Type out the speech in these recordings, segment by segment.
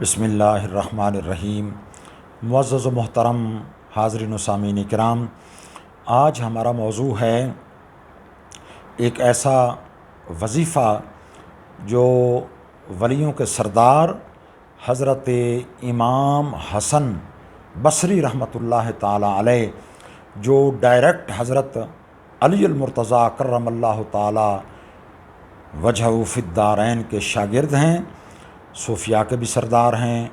بسم اللہ الرحمن الرحیم۔ معزز و محترم حاضرین و سامعین کرام، آج ہمارا موضوع ہے ایک ایسا وظیفہ جو ولیوں کے سردار حضرت امام حسن بصری رحمۃ اللہ تعالیٰ علیہ، جو ڈائریکٹ حضرت علی المرتضیٰ کرم اللہ تعالیٰ وجہہ فی الدارین کے شاگرد ہیں، صوفیاء کے بھی سردار ہیں،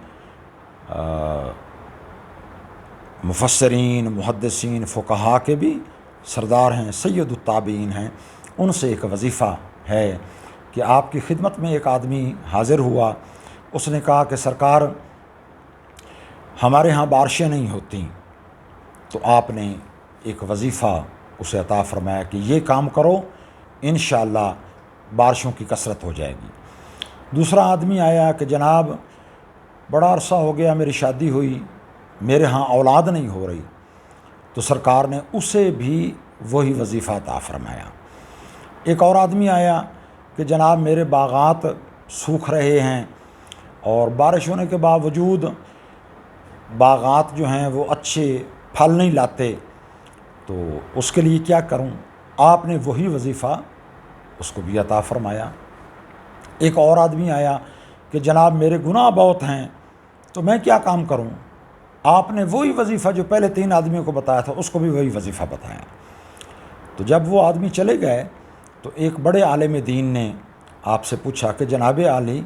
مفسرین، محدثین، فقہاء کے بھی سردار ہیں، سید التابعین ہیں۔ ان سے ایک وظیفہ ہے کہ آپ کی خدمت میں ایک آدمی حاضر ہوا، اس نے کہا کہ سرکار ہمارے ہاں بارشیں نہیں ہوتیں، تو آپ نے ایک وظیفہ اسے عطا فرمایا کہ یہ کام کرو، انشاءاللہ بارشوں کی کثرت ہو جائے گی۔ دوسرا آدمی آیا کہ جناب بڑا عرصہ ہو گیا میری شادی ہوئی، میرے ہاں اولاد نہیں ہو رہی، تو سرکار نے اسے بھی وہی وظیفہ عطا فرمایا۔ ایک اور آدمی آیا کہ جناب میرے باغات سوکھ رہے ہیں اور بارش ہونے کے باوجود باغات جو ہیں وہ اچھے پھل نہیں لاتے، تو اس کے لیے کیا کروں؟ آپ نے وہی وظیفہ اس کو بھی عطا فرمایا۔ ایک اور آدمی آیا کہ جناب میرے گناہ بہت ہیں، تو میں کیا کام کروں؟ آپ نے وہی وظیفہ جو پہلے 3 آدمیوں کو بتایا تھا اس کو بھی وہی وظیفہ بتایا۔ تو جب وہ آدمی چلے گئے تو ایک بڑے عالم دین نے آپ سے پوچھا کہ جناب عالی،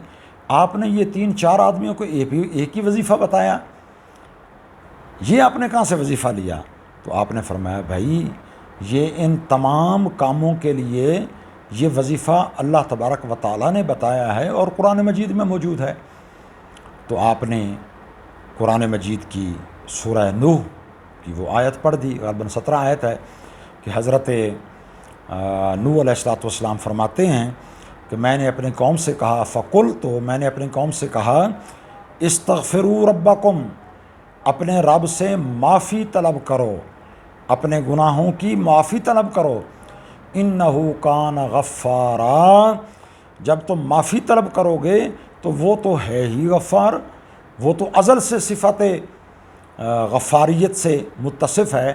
آپ نے یہ 3-4 آدمیوں کو ایک ہی وظیفہ بتایا، یہ آپ نے کہاں سے وظیفہ لیا؟ تو آپ نے فرمایا بھائی یہ ان تمام کاموں کے لیے یہ وظیفہ اللہ تبارک و تعالیٰ نے بتایا ہے اور قرآن مجید میں موجود ہے۔ تو آپ نے قرآن مجید کی سورہ نوح کی وہ آیت پڑھ دی، غالباً 17 آیت ہے، کہ حضرت نوح علیہ السلام فرماتے ہیں کہ میں نے اپنی قوم سے کہا تو میں نے اپنی قوم سے کہا استغفروا ربکم، اپنے رب سے معافی طلب کرو، اپنے گناہوں کی معافی طلب کرو، انہو کان غفارا، جب تم معافی طلب کرو گے تو وہ تو ہے ہی غفار، وہ تو ازل سے صفت غفاریت سے متصف ہے،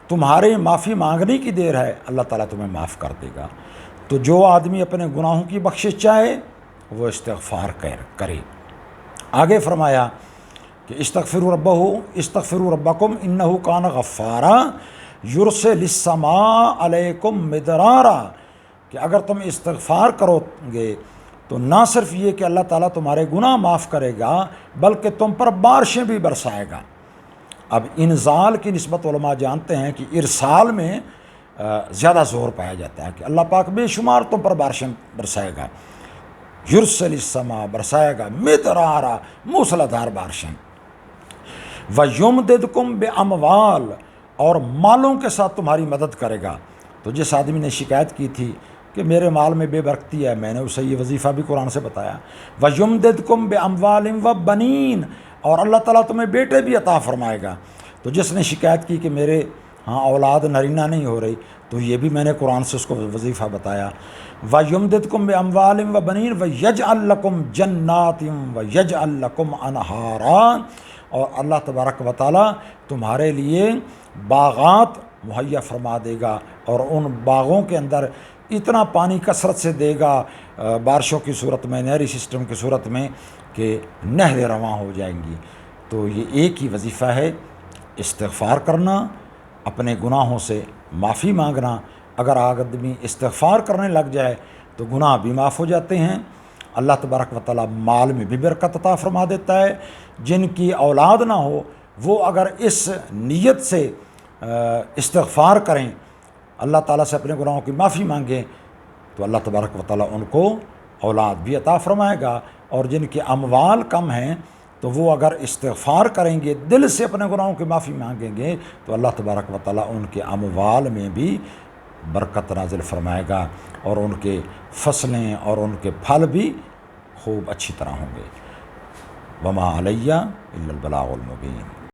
تمہارے معافی مانگنے کی دیر ہے، اللہ تعالیٰ تمہیں معاف کر دے گا۔ تو جو آدمی اپنے گناہوں کی بخشش چاہے وہ استغفار کرے۔ آگے فرمایا کہ استغفروا ربکم انہو کان غفارا یرسل السماء علیکم مدرارا، کہ اگر تم استغفار کرو گے تو نہ صرف یہ کہ اللہ تعالیٰ تمہارے گناہ معاف کرے گا بلکہ تم پر بارشیں بھی برسائے گا۔ اب انزال کی نسبت علماء جانتے ہیں کہ ارسال میں زیادہ زور پایا جاتا ہے کہ اللہ پاک بے شمار تم پر بارشیں برسائے گا، یرسل السماء برسائے گا، مدرارا موسلا دھار بارشیں، وَيُمْدِدْكُمْ بِأَمْوَالٍ، اور مالوں کے ساتھ تمہاری مدد کرے گا۔ تو جس آدمی نے شکایت کی تھی کہ میرے مال میں بے برکتی ہے، میں نے اسے یہ وظیفہ بھی قرآن سے بتایا، وَيُمْدِدْكُمْ بِأَمْوَالٍ وَبَنِينَ، اور اللہ تعالیٰ تمہیں بیٹے بھی عطا فرمائے گا۔ تو جس نے شکایت کی کہ میرے ہاں اولاد نرینہ نہیں ہو رہی، تو یہ بھی میں نے قرآن سے اس کو وظیفہ بتایا، وَيُمْدِدْكُمْ بِأَمْوَالٍ وَبَنِينَ وَيَجْعَلْ لَكُمْ جَنَّاتٍ وَيَجْعَلْ لَكُمْ أَنْهَارًا، اور اللہ تبارک و تعالیٰ تمہارے لیے باغات مہیا فرما دے گا، اور ان باغوں کے اندر اتنا پانی کثرت سے دے گا بارشوں کی صورت میں، نہری سسٹم کی صورت میں، کہ نہریں رواں ہو جائیں گی۔ تو یہ ایک ہی وظیفہ ہے، استغفار کرنا، اپنے گناہوں سے معافی مانگنا۔ اگر آدمی استغفار کرنے لگ جائے تو گناہ بھی معاف ہو جاتے ہیں، اللہ تبارک و تعالیٰ مال میں بھی برکت عطا فرما دیتا ہے۔ جن کی اولاد نہ ہو وہ اگر اس نیت سے استغفار کریں، اللہ تعالیٰ سے اپنے گناہوں کی معافی مانگیں، تو اللہ تبارک و تعالیٰ ان کو اولاد بھی عطا فرمائے گا۔ اور جن کے اموال کم ہیں تو وہ اگر استغفار کریں گے، دل سے اپنے گناہوں کی معافی مانگیں گے، تو اللہ تبارک و تعالیٰ ان کے اموال میں بھی برکت نازل فرمائے گا، اور ان کے فصلیں اور ان کے پھل بھی خوب اچھی طرح ہوں گے۔ وما علیہ الا البلاغ المبین۔